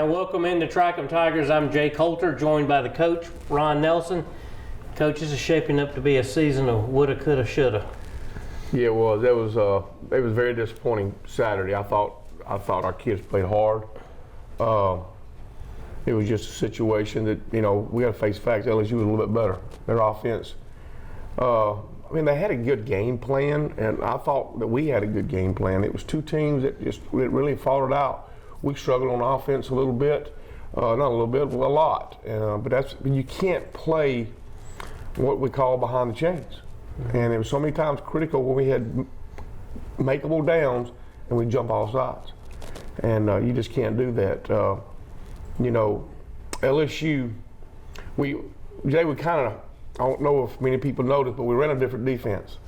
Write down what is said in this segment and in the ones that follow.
And welcome into Tricom Tigers. I'm Jay Coulter, joined by the coach, Ron Nelson. Coach, this is shaping up to be a season of woulda, coulda, shoulda. Yeah, it was. It was very disappointing Saturday. I thought our kids played hard. It was just a situation that, we got to face facts. LSU was a little bit better. Their offense. They had a good game plan, and I thought that we had a good game plan. It was two teams that really followed out. We struggled on offense a little bit, not a little bit, a lot. But you can't play what we call behind the chains. Mm-hmm. And it was so many times critical when we had makeable downs and we jump all sides. And you just can't do that. LSU, we kind of, I don't know if many people noticed, but we ran a different defense.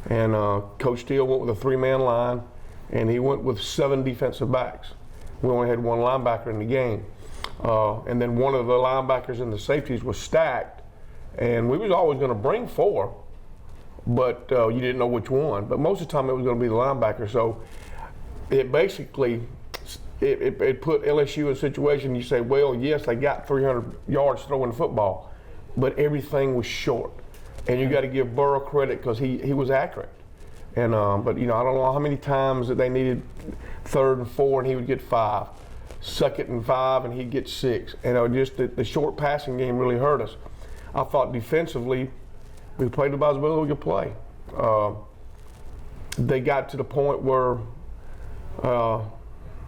And Coach Steele went with a three-man line, and he went with 7 defensive backs. We only had 1 linebacker in the game. And then one of the linebackers and the safeties was stacked, and we was always going to bring 4, but you didn't know which one. But most of the time it was going to be the linebacker. So it basically, it put LSU in a situation, you say, well, yes, they got 300 yards throwing the football, but everything was short. And you got to give Burrow credit because he was accurate. And but I don't know how many times that they needed 3rd and 4 and he would get 5, 2nd and 5 and he'd get 6. And just the short passing game really hurt us. I thought defensively we played about as well as we could play. They got to the point where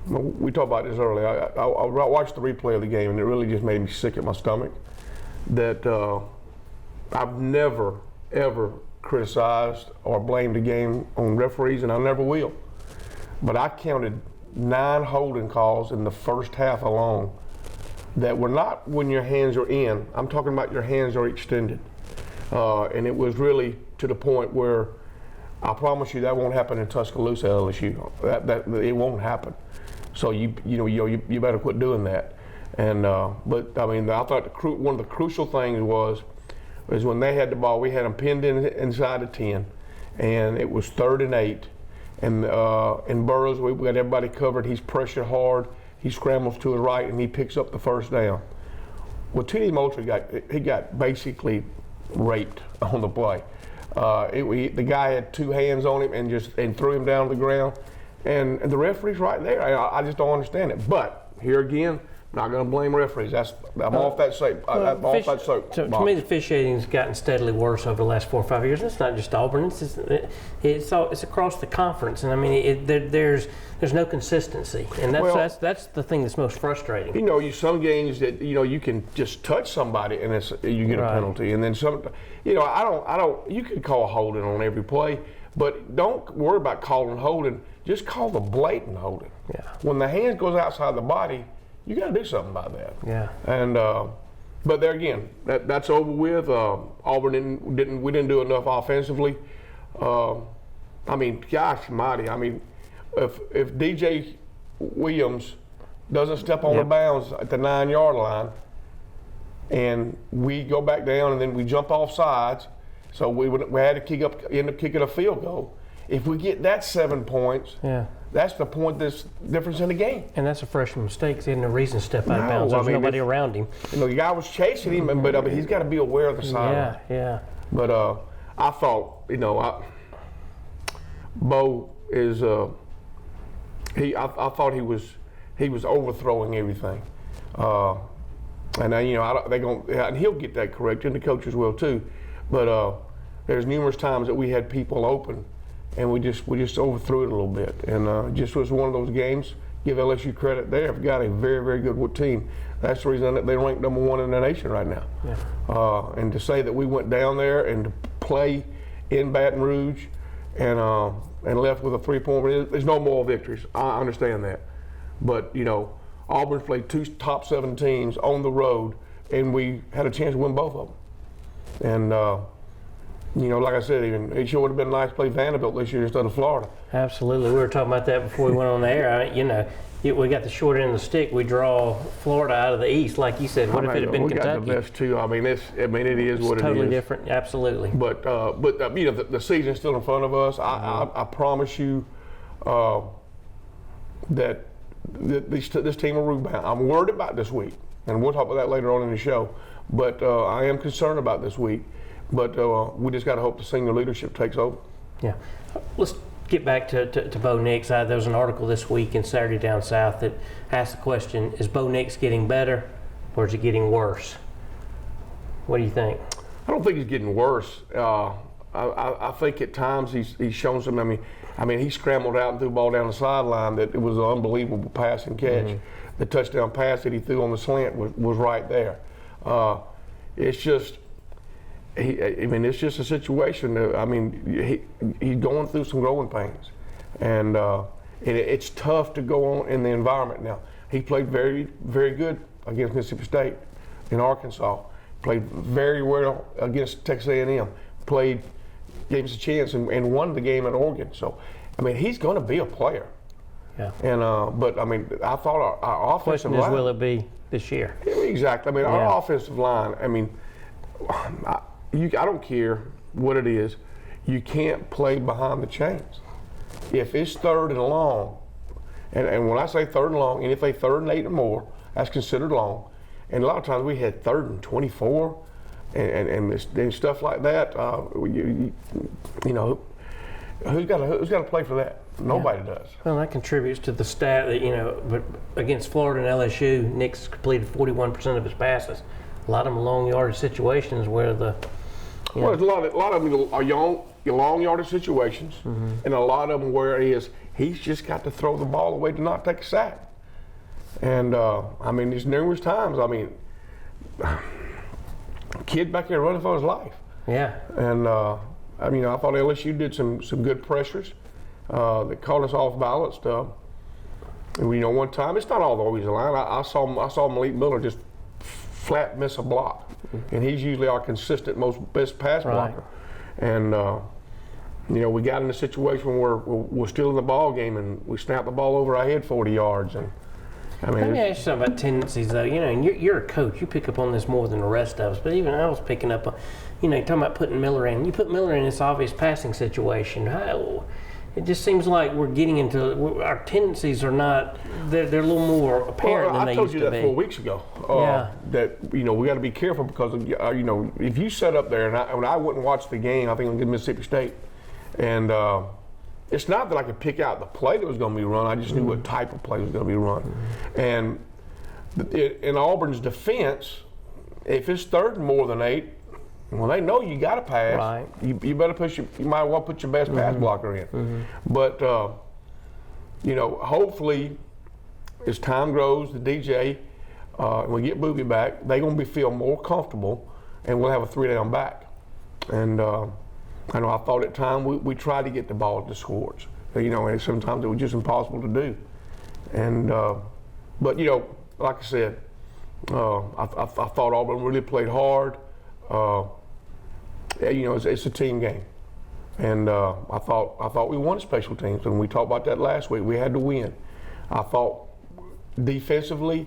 we talked about this earlier. I watched the replay of the game and it really just made me sick at my stomach. That I've never ever criticized or blamed the game on referees, and I never will. But I counted 9 holding calls in the first half alone that were not when your hands are in. I'm talking about your hands are extended. And it was really to the point where I promise you that won't happen in Tuscaloosa, LSU. That it won't happen. So you better quit doing that. And but I thought one of the crucial things was when they had the ball, we had them pinned inside the 10, and it was 3rd and 8. And in Burrows, we got everybody covered. He's pressured hard. He scrambles to his right, and he picks up the first down. Well, T.D. Moultrie got basically raped on the play. The guy had 2 hands on him and threw him down to the ground. And the referee's right there. I just don't understand it. But here again, not going to blame referees. I'm off that soap. To me, the officiating's gotten steadily worse over the last 4 or 5 years. It's not just Auburn. It's across the conference, and there's no consistency, and that's the thing that's most frustrating. Some games that you can just touch somebody and you get a penalty, and then some. I don't. You can call holding on every play, but don't worry about calling holding. Just call the blatant holding. Yeah. When the hand goes outside the body, you got to do something about that. Yeah. And but there again, that's over with. Auburn we didn't do enough offensively. Gosh mighty. If DJ Williams doesn't step on the bounds at the 9-yard line, and we go back down and then we jump off sides, so we had to end up kicking a field goal. If we get that 7 points, that's the point that's difference in the game. And that's a freshman mistake. He had no reason to step out of bounds. There's nobody around him. The guy was chasing him, but he's got to be aware of the sideline. Yeah. But I thought, Bo is. I thought he was overthrowing everything. And and he'll get that correct, and the coaches will too. But there's numerous times that we had people open. And we just overthrew it a little bit, and just was one of those games. Give LSU credit; they have got a very, very good team. That's the reason that they rank number 1 in the nation right now. Yeah. And to say that we went down there and to play in Baton Rouge, and left with a 3-point, there's no moral victories. I understand that, but Auburn's played 2 top 7 teams on the road, and we had a chance to win both of them. And like I said, it sure would have been nice to play Vanderbilt this year instead of Florida. Absolutely. We were talking about that before we went on the air. We got the short end of the stick. We draw Florida out of the East, like you said. What if it had been Kentucky? We got the best too. It is what it is. It's totally different. Absolutely. But the season's still in front of us. I promise you that this team will rebound. I'm worried about this week, and we'll talk about that later on in the show. But I am concerned about this week. But we just got to hope the senior leadership takes over. Yeah. Let's get back to Bo Nix. There was an article this week in Saturday Down South that asked the question, is Bo Nix getting better or is he getting worse? What do you think? I don't think he's getting worse. I think at times he's shown some. I mean, he scrambled out and threw the ball down the sideline that it was an unbelievable pass and catch. Mm-hmm. The touchdown pass that he threw on the slant was right there. It's just, it's just a situation that, he's going through some growing pains. And it's tough to go on in the environment now. He played very, very good against Mississippi State in Arkansas. Played very well against Texas A&M. Gave us a chance and won the game at Oregon. So, he's going to be a player. Yeah. And I thought our offensive line. Question is, will it be this year? Exactly. Our offensive line. I don't care what it is. You can't play behind the chains. If it's 3rd and long, and when I say 3rd and long, and if they 3rd and 8 or more, that's considered long. And a lot of times we had 3rd and 24, and stuff like that. Who's got to play for that? Nobody does. Well, that contributes to the stat that but against Florida and LSU, Nix completed 41% of his passes. A lot of them long yardage situations where well, a lot of them are long yardage situations, mm-hmm. and a lot of them where he's just got to throw the ball away to not take a sack. And there's numerous times. Kid back there running for his life. Yeah. And I thought LSU did some good pressures that caught us off balance. And one time, it's not always the line. I saw Malik Miller just flat miss a block, and he's usually our consistent best pass blocker. And we got in a situation where we're still in the ball game, and we snapped the ball over our head 40 yards. And let me ask you something about tendencies, though. And you're a coach. You pick up on this more than the rest of us. But even I was picking up on, you're talking about putting Miller in. You put Miller in this obvious passing situation. It just seems like we're getting into our tendencies are not. They're a little more apparent than they used to be. I told you that 4 weeks ago. That we got to be careful because if you set up there and I wouldn't watch the game, I think against Mississippi State, and. It's not that I could pick out the play that was going to be run. I just knew what type of play was going to be run. And in Auburn's defense, if it's 3rd and more than 8, well, they know you got to pass. Right. You better you might well put your best pass blocker in. Mm-hmm. But hopefully, as time grows, the DJ, and we get Boobie back, they're going to feel more comfortable, and we'll have a 3-down back. And I thought at times we tried to get the ball to Schwartz, and sometimes it was just impossible to do. And but like I said, I thought Auburn really played hard. It's a team game, and I thought we won special teams, and we talked about that last week. We had to win. I thought defensively,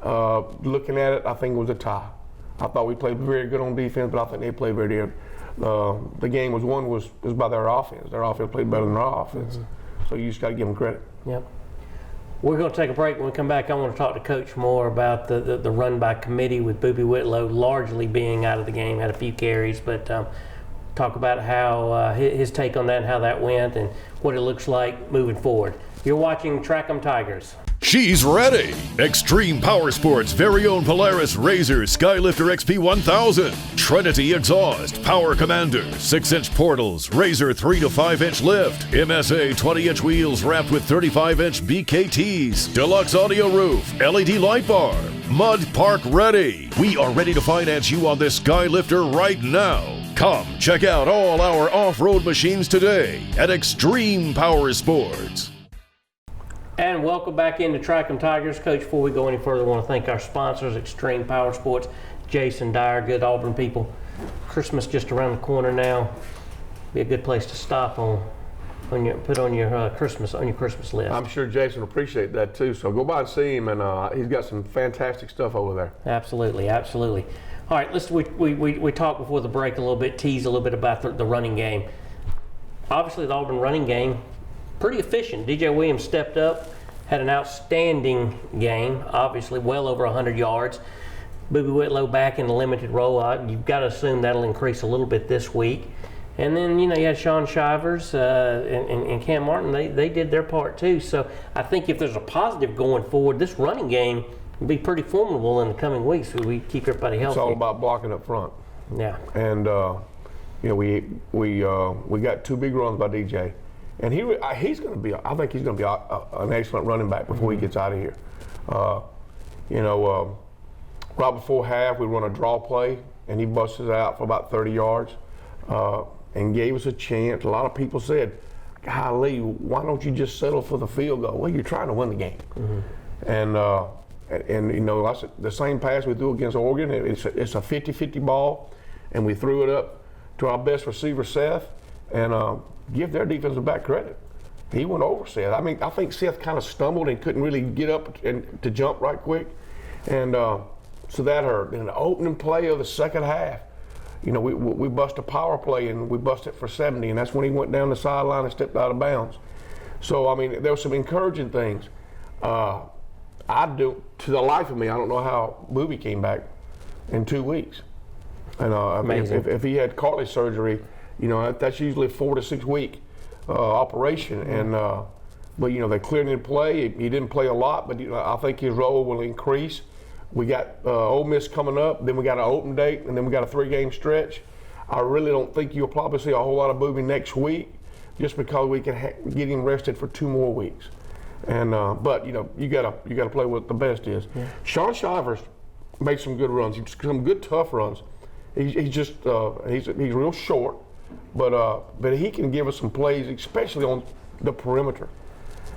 looking at it, I think it was a tie. I thought we played very good on defense, but I think they played very good. The game was by their offense. Their offense played better than our offense. Mm-hmm. So you just got to give them credit. Yep. We're going to take a break. When we come back, I want to talk to Coach more about the run by committee with Boobie Whitlow largely being out of the game, had a few carries, but talk about how his take on that and how that went and what it looks like moving forward. You're watching Track 'em Tigers. She's ready! Extreme Power Sports' very own Polaris RZR Skylifter XP 1000, Trinity Exhaust, Power Commander, 6-inch portals, RZR 3 to 5-inch lift, MSA 20-inch wheels wrapped with 35-inch BKTs, deluxe audio roof, LED light bar, Mud Park ready. We are ready to finance you on this Skylifter right now. Come check out all our off-road machines today at Extreme Power Sports. And welcome back into Track 'em Tigers. Coach, before we go any further, I want to thank our sponsors, Extreme Power Sports, Jason Dyer, good Auburn people. Christmas just around the corner now. Be a good place to stop on your Christmas list. I'm sure Jason will appreciate that too. So go by and see him, and he's got some fantastic stuff over there. Absolutely, absolutely. All right, we talked before the break a little bit, teased a little bit about the running game. Obviously, the Auburn running game, pretty efficient. DJ Williams stepped up. had an outstanding game, obviously well over 100 yards. Boobie Whitlow back in the limited role. You've got to assume that'll increase a little bit this week. And then, you had Sean Shivers and Cam Martin. They did their part too. So I think if there's a positive going forward, this running game will be pretty formidable in the coming weeks if we keep everybody healthy. It's all about blocking up front. Yeah. And we got 2 big runs by DJ, and he's going to be. I think he's going to be an excellent running back before he gets out of here. Right before half, we run a draw play, and he busted it out for about 30 yards, and gave us a chance. A lot of people said, "Golly, why don't you just settle for the field goal?" Well, you're trying to win the game, and I said, the same pass we threw against Oregon. It's a 50-50 ball, and we threw it up to our best receiver, Seth, and give their defensive back credit. He went over Seth. I mean, I think Seth kind of stumbled and couldn't really get up and to jump right quick, and so that hurt. In the opening play of the second half, we bust a power play and we bust it for 70, and that's when he went down the sideline and stepped out of bounds. So I mean, there were some encouraging things. To the life of me, I don't know how Boobie came back in 2 weeks. And if he had cartilage surgery, that's usually a 4 to 6 week operation. And but they cleared him to play. He didn't play a lot, but I think his role will increase. We got Ole Miss coming up, then we got an open date, and then we got a 3-game stretch. I really don't think you'll probably see a whole lot of Boobie next week, just because we can get him rested for 2 more weeks. And but you gotta play what the best is. Yeah. Sean Shivers made some good runs, some good tough runs. He's just he's real short, but he can give us some plays, especially on the perimeter.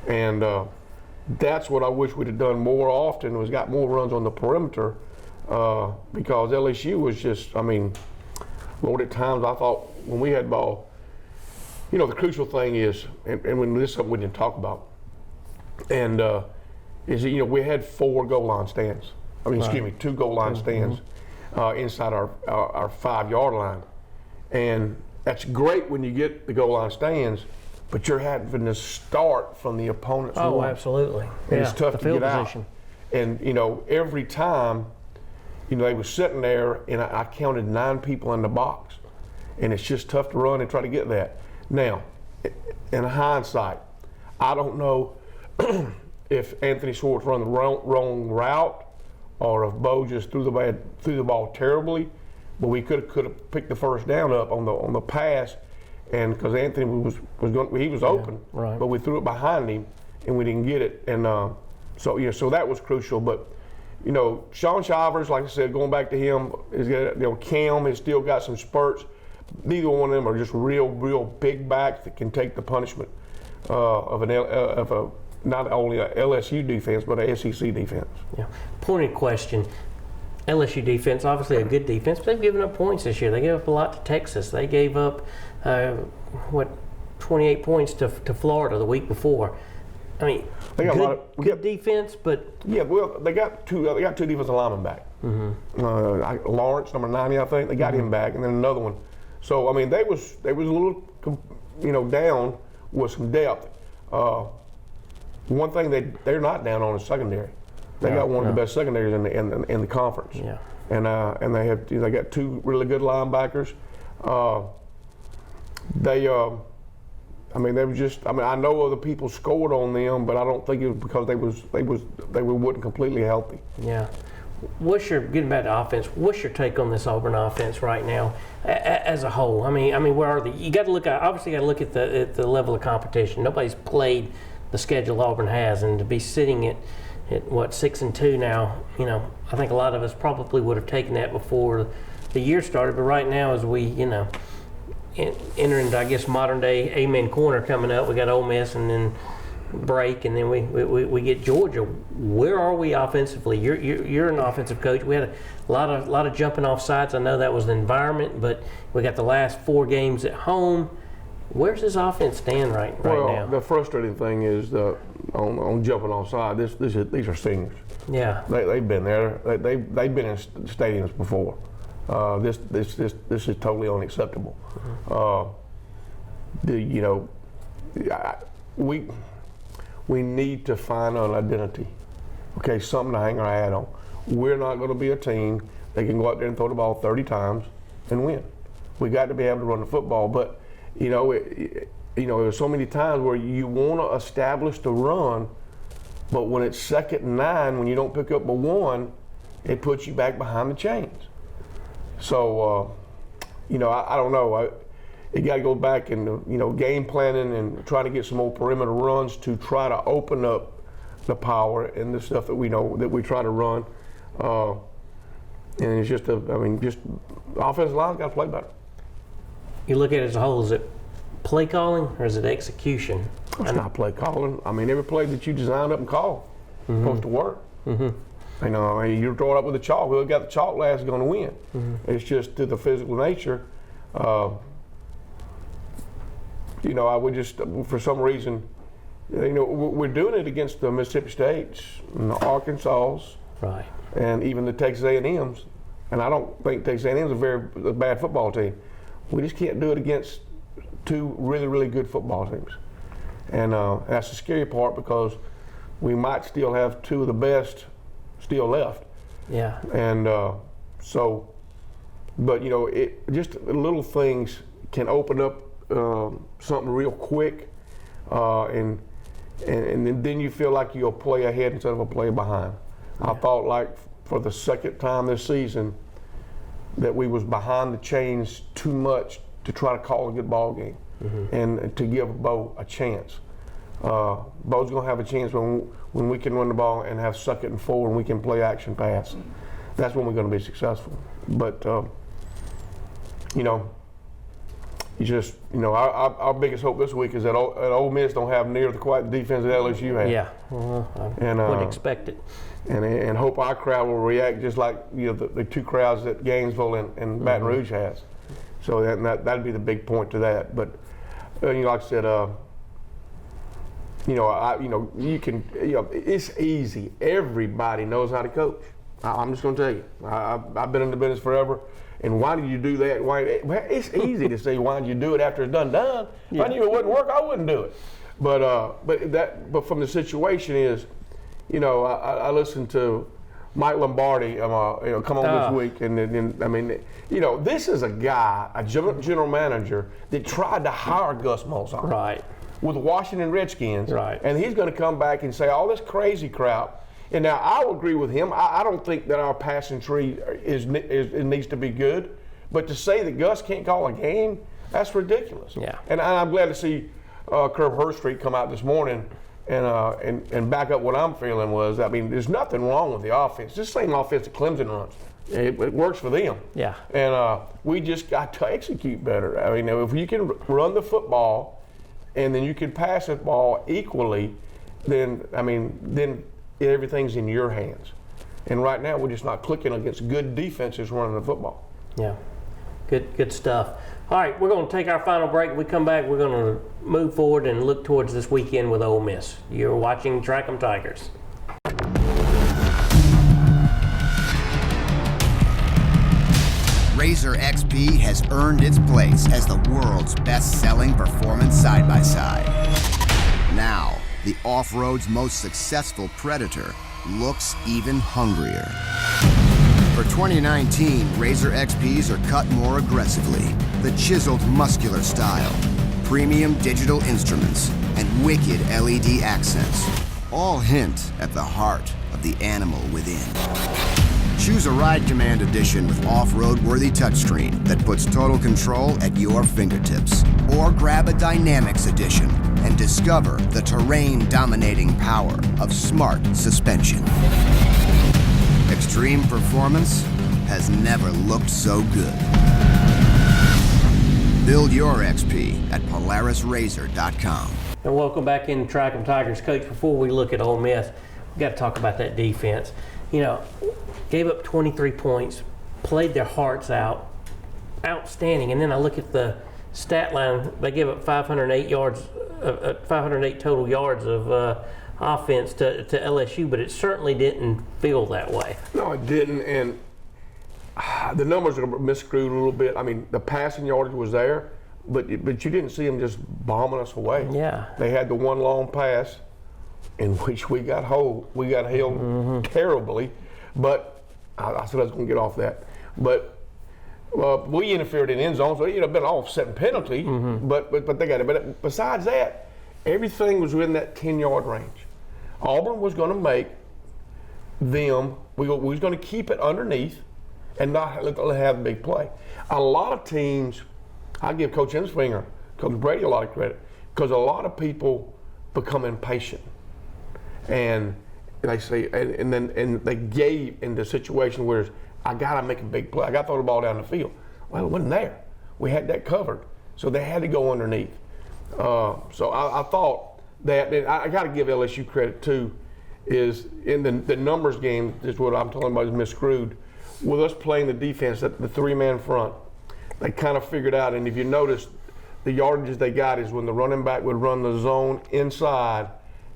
And that's what I wish we'd have done more often, was got more runs on the perimeter, because LSU was just, Lord, at times I thought when we had ball, the crucial thing is, and when this is something we didn't talk about, and is that, we had 4 goal line stands. Excuse me, 2 goal line stands inside our 5-yard line. And that's great when you get the goal line stands, but you're having to start from the opponent's one. Oh, absolutely. And it's tough to get out. And, every time, they were sitting there, and I counted 9 people in the box. And it's just tough to run and try to get that. Now, in hindsight, I don't know if Anthony Schwartz run the wrong route, or if Bo just threw the ball terribly, but we could have picked the first down up on the pass, and because Anthony was open, right. But we threw it behind him and we didn't get it, and so that was crucial. But Sean Shivers, like I said, going back to him, Cam has still got some spurts. Neither one of them are just real big backs that can take the punishment of a not only a LSU defense, but a SEC defense. Yeah. Pointed question. LSU defense, obviously a good defense, but they've given up points this year. They gave up a lot to Texas. They gave up 28 points to Florida the week before. They got good defense, but yeah, well, they got two defensive linemen back. Mm-hmm. Lawrence, number 90, I think, they got him back, and then another one. So they was a little down with some depth. One thing they're not down on is secondary. They got one of the best secondaries in the conference. Yeah. And they got 2 really good linebackers. They were just. I know other people scored on them, but I don't think it was because they wasn't completely healthy. Yeah. Getting back to offense, what's your take on this Auburn offense right now as a whole? Where are they? You got to look at the level of competition. Nobody's played the schedule Auburn has, and to be sitting at 6-2 now, I think a lot of us probably would have taken that before the year started. But right now, as we enter into, I guess, modern day Amen Corner coming up, we got Ole Miss and then break, and then we get Georgia. Where are we offensively? You're an offensive coach. We had a lot of jumping off sides. I know that was the environment, but we got the last 4 games at home. Where's this offense stand right now? Well, the frustrating thing is on jumping off side. These are seniors. Yeah, they've been there. They've been in stadiums before. This is totally unacceptable. Mm-hmm. we need to find an identity. Okay, something to hang our hat on. We're not going to be a team that can go out there and throw the ball 30 times and win. We got to be able to run the football, but there's so many times where you want to establish the run, but when it's 2nd and 9, when you don't pick up a 1, it puts you back behind the chains. So, I don't know. You got to go back and game planning and trying to get some more perimeter runs to try to open up the power and the stuff that we know that we try to run. And it's just the offensive line's got to play better. You look at it as a whole, is it play calling or is it execution? It's not play calling. I mean, every play that you design up and call is supposed to work. You're throwing up with the chalk. Whoever got the chalk last is going to win. It's just to the physical nature. I would just, for some reason, we're doing it against the Mississippi States and the Arkansas, right, and even the Texas A&Ms. And I don't think Texas A&M's a bad football team. We just can't do it against 2 really, really good football teams. And that's the scary part, because we might still have 2 of the best still left. Yeah. And just little things can open up something real quick, and then you feel like you'll play ahead instead of a play behind. Yeah. I thought, like, for the 2nd time this season, that we was behind the chains too much to try to call a good ball game and to give Bo a chance. Bo's going to have a chance when we can run the ball and have 2nd and 4 and we can play action pass. That's when we're going to be successful. But our biggest hope this week is that Ole Miss don't have near the quite defense that LSU has. Yeah, well, I would expect it. And hope our crowd will react just like the 2 crowds that Gainesville and Baton Rouge has. So that'd be the big point to that. But like I said, it's easy. Everybody knows how to coach. I'm just going to tell you. I've been in the business forever. And why did you do that? It's easy to say, why did you do it after it's done? Yeah. If I knew it wouldn't work, I wouldn't do it. But from the situation is, I listened to Mike Lombardi come on this week, and this is a guy, a general manager that tried to hire Gus Malzahn, right, with the Washington Redskins, right, and he's going to come back and say all this crazy crap. And now I will agree with him. I don't think that our passing tree needs to be good, but to say that Gus can't call a game, that's ridiculous. Yeah. And I'm glad to see Kirk Herbstreit come out this morning and back up what I'm feeling was, there's nothing wrong with the offense. This same offense that Clemson runs. It works for them. Yeah. And we just got to execute better. If you can run the football and then you can pass the ball equally, then everything's in your hands. And right now we're just not clicking against good defenses running the football. Yeah. Good stuff. All right, we're going to take our final break. When we come back, we're going to move forward and look towards this weekend with Ole Miss. You're watching Track 'em Tigers. Razor XP has earned its place as the world's best-selling performance side-by-side. Now, the off-road's most successful Predator looks even hungrier. For 2019, Razor XPs are cut more aggressively. The chiseled muscular style, premium digital instruments, and wicked LED accents all hint at the heart of the animal within. Choose a Ride Command edition with off-road worthy touchscreen that puts total control at your fingertips. Or grab a Dynamics edition and discover the terrain-dominating power of smart suspension. Extreme performance has never looked so good. Build your XP at PolarisRazor.com. And welcome back in Track 'em Tigers. Coach, before we look at Ole Miss, we've got to talk about that defense. Gave up 23 points, played their hearts out, outstanding. And then I look at the stat line, they gave up 508 total yards of offense to LSU, but it certainly didn't feel that way. No, it didn't, and the numbers are miscrewed a little bit. The passing yardage was there, but you didn't see them just bombing us away. Yeah. They had the one long pass in which we got held terribly. But I said I was going to get off that. But we interfered in end zone, so it been an offset penalty. But they got it. But besides that, everything was within that 10-yard range. Auburn was going to make them. We was going to keep it underneath and not have a big play. A lot of teams, I give Coach Ensfinger, Coach Brady a lot of credit, because a lot of people become impatient, and they say, and they gave in the situation where I got to make a big play. I got to throw the ball down the field. Well, it wasn't there. We had that covered, so they had to go underneath. So I thought that, and I got to give LSU credit too, is in the numbers game, is what I'm talking about, is misscrewed. With us playing the defense at the 3-man front, they kind of figured out, and if you notice, the yardages they got is when the running back would run the zone inside,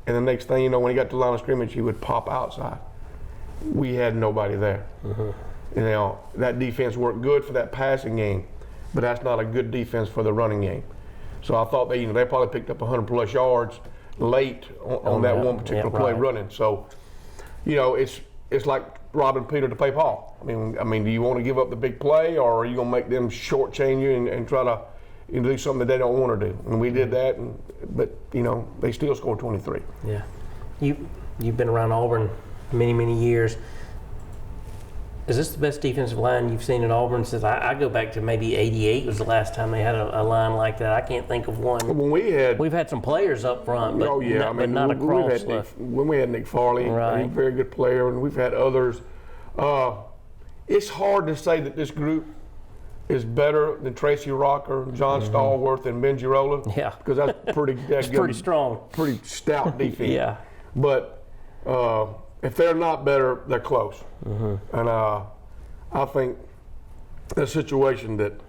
and the next thing you know, when he got to the line of scrimmage, he would pop outside. We had nobody there. That defense worked good for that passing game, but that's not a good defense for the running game. So I thought they probably picked up 100+ yards late on that one particular play running. So, it's like robbing Peter to pay Paul. I mean, do you want to give up the big play, or are you going to make them shortchange you and try to do something that they don't want to do? And we did that, but they still scored 23. Yeah, you've been around Auburn many years. Is this the best defensive line you've seen at Auburn since I go back to maybe '88 was the last time they had a line like that? I can't think of one. We've had some players up front, but not across. When we had Nick Farley, he's a very good player, and we've had others. It's hard to say that this group is better than Tracy Rocker, John Stallworth, and Benji Rowland. Yeah, because that's pretty strong, pretty stout defense. Yeah, but if they're not better, they're close. And I think the situation that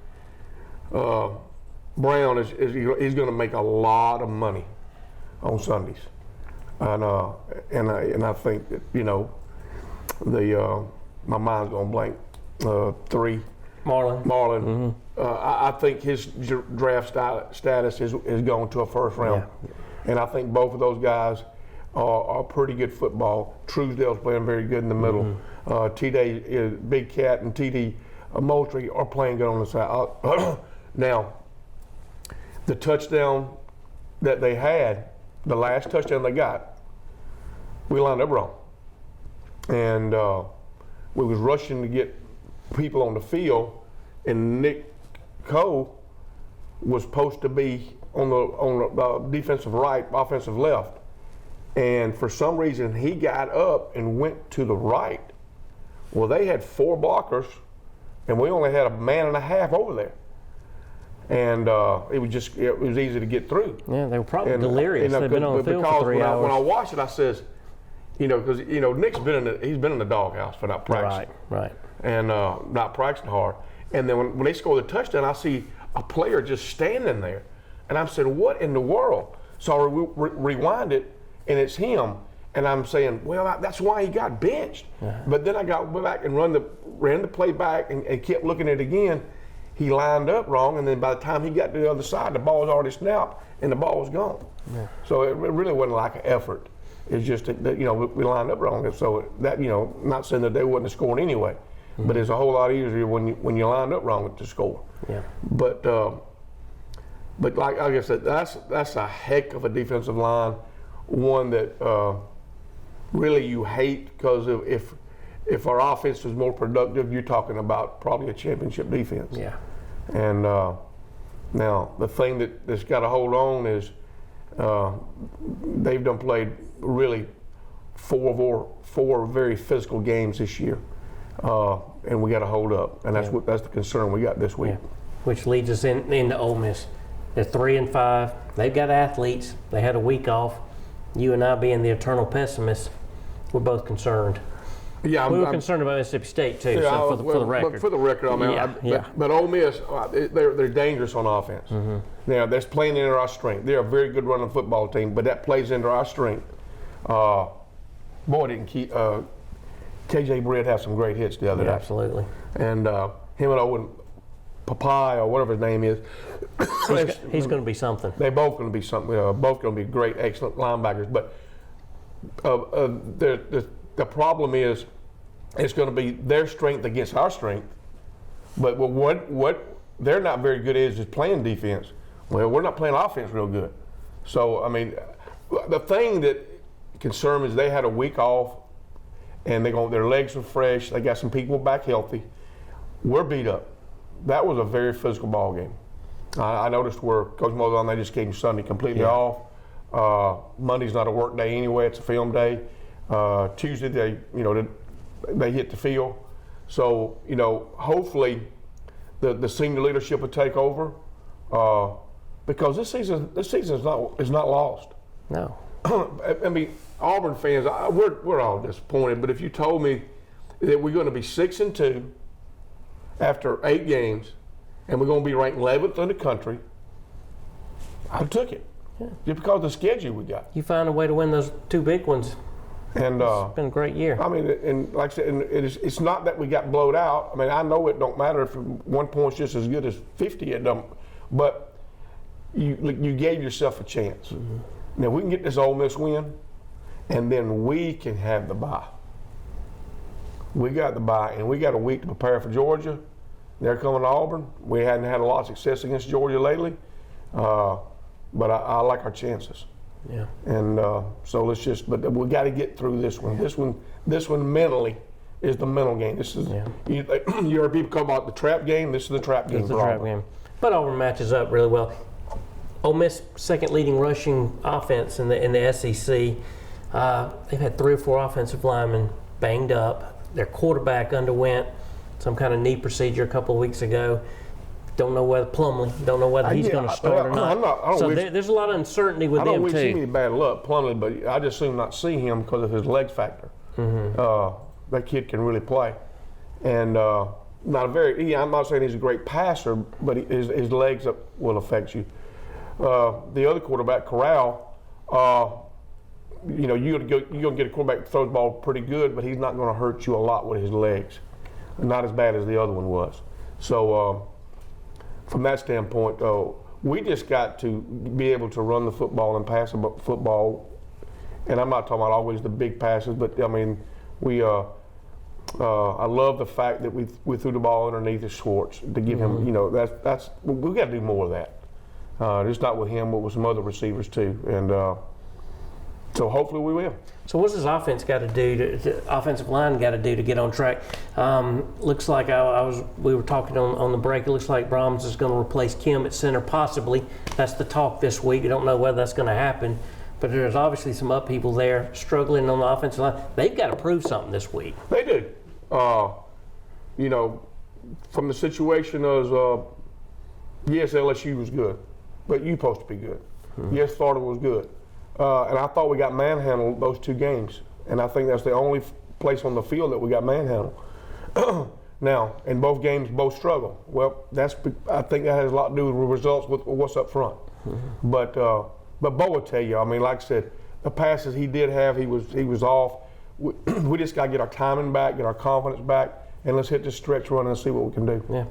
Brown is he's going to make a lot of money on Sundays, and I think that my mind's going to blank 3. Marlon. I think his draft status is going to a first round, and I think both of those guys are pretty good football. Truesdale's playing very good in the middle. T.D. Big Cat and T.D. Moultrie are playing good on the side. Now, the touchdown that they had, the last touchdown they got, we lined up wrong, and we was rushing to get people on the field, and Nick Cole was supposed to be on the defensive right, offensive left. And for some reason, he got up and went to the right. Well, they had 4 blockers, and we only had a man and a half over there. And it was easy to get through. Yeah, they were probably delirious. They've been on the field for 3 hours. When I watched it, I says, because Nick's been in the doghouse for not practicing. Right. And not practicing hard. And then when they score the touchdown, I see a player just standing there. And I'm saying, what in the world? So I rewind it, and it's him, and I'm saying, well, that's why he got benched. But then I went back and ran the play back and kept looking at it again. He lined up wrong, and then by the time he got to the other side, the ball was already snapped, and the ball was gone. So it really wasn't like an effort. It's just that we lined up wrong. So that not saying that they wouldn't have scored anyway, but it's a whole lot easier when you lined up wrong to score. Yeah. But like I said, that's a heck of a defensive line. One that really you hate, because if our offense was more productive, you're talking about probably a championship defense. Yeah. And now the thing that's got to hold on is they've done played really four very physical games this year, and we got to hold up, and that's the concern we got this week. Yeah. Which leads us into Ole Miss. They're 3-5. They've got athletes. They had a week off. You and I, being the eternal pessimists, we're both concerned. Yeah, we were concerned about Mississippi State too. Yeah, so for the record. But for the record, but Ole Miss, they're dangerous on offense. Now that's playing into our strength. They're a very good running football team, but that plays into our strength. Boy, didn't KJ Britt have some great hits the other day. Absolutely. And him and Owen Papai, or whatever his name is, he's going to be something. They're both going to be something. Both going to be great, excellent linebackers. But the problem is it's going to be their strength against our strength. But what they're not very good at is playing defense. Well, we're not playing offense real good. So, I mean, the thing that concerned me is they had a week off, and their legs are fresh. They got some people back healthy. We're beat up. That was a very physical ball game. I noticed where Coach Mullen, they just gave Sunday completely off. Monday's not a work day anyway; it's a film day. Tuesday, they hit the field. So, hopefully, the senior leadership will take over because this season is not lost. No. I mean, Auburn fans, we're all disappointed. But if you told me that we're going to be 6-2 after 8 games, and we're going to be ranked 11th in the country, I took it. Yeah. Just because of the schedule we got. You found a way to win those 2 big ones. And it's been a great year. I mean, and like I said, it's not that we got blowed out. I mean, I know it don't matter if 1 point's just as good as 50. It don't. But you gave yourself a chance. Mm-hmm. Now we can get this Ole Miss win, and then we can have the bye. We got the bye, and we got a week to prepare for Georgia. They're coming to Auburn. We hadn't had a lot of success against Georgia lately, but I like our chances. Yeah. And so but we got to get through this one. This one mentally is the mental game. This is you heard people talk about the trap game. This is the trap game. It's the trap game. But Auburn matches up really well. Ole Miss second leading rushing offense in the SEC. They've had 3 or 4 offensive linemen banged up. Their quarterback underwent some kind of knee procedure a couple of weeks ago. Don't know whether he's going to start or not. There's a lot of uncertainty with them too. I don't wish him any bad luck, Plumlee, but I just soon not see him because of his leg factor. Mm-hmm. That kid can really play, and I'm not saying he's a great passer, but his legs will affect you. The other quarterback, Corral, you're going to get a quarterback that throws the ball pretty good, but he's not going to hurt you a lot with his legs. Not as bad as the other one was. So from that standpoint, we just got to be able to run the football and pass the football. And I'm not talking about always the big passes, but I mean, I love the fact that we threw the ball underneath the Schwartz to give him, that's we got to do more of that. Just not with him, but with some other receivers too. And so hopefully we will. So what's this offense got to do? Offensive line got to do to get on track? Looks like we were talking on the break. It looks like Brahms is going to replace Kim at center, possibly. That's the talk this week. We don't know whether that's going to happen, but there's obviously some upheaval there, struggling on the offensive line. They've got to prove something this week. They do. From the situation of yes, LSU was good, but you're supposed to be good. Mm-hmm. Yes, Florida was good. And I thought we got manhandled those 2 games. And I think that's the only place on the field that we got manhandled. Now, in both games, both struggle. Well, I think that has a lot to do with the results with what's up front. Mm-hmm. But Bo will tell you, I mean, like I said, the passes he did have, he was off. We just got to get our timing back, get our confidence back, and let's hit this stretch run and see what we can do. Yeah.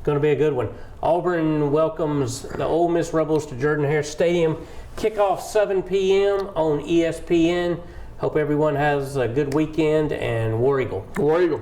Going to be a good one. Auburn welcomes the Ole Miss Rebels to Jordan-Hare Stadium. Kickoff 7 p.m. on ESPN. Hope everyone has a good weekend, and War Eagle. War Eagle.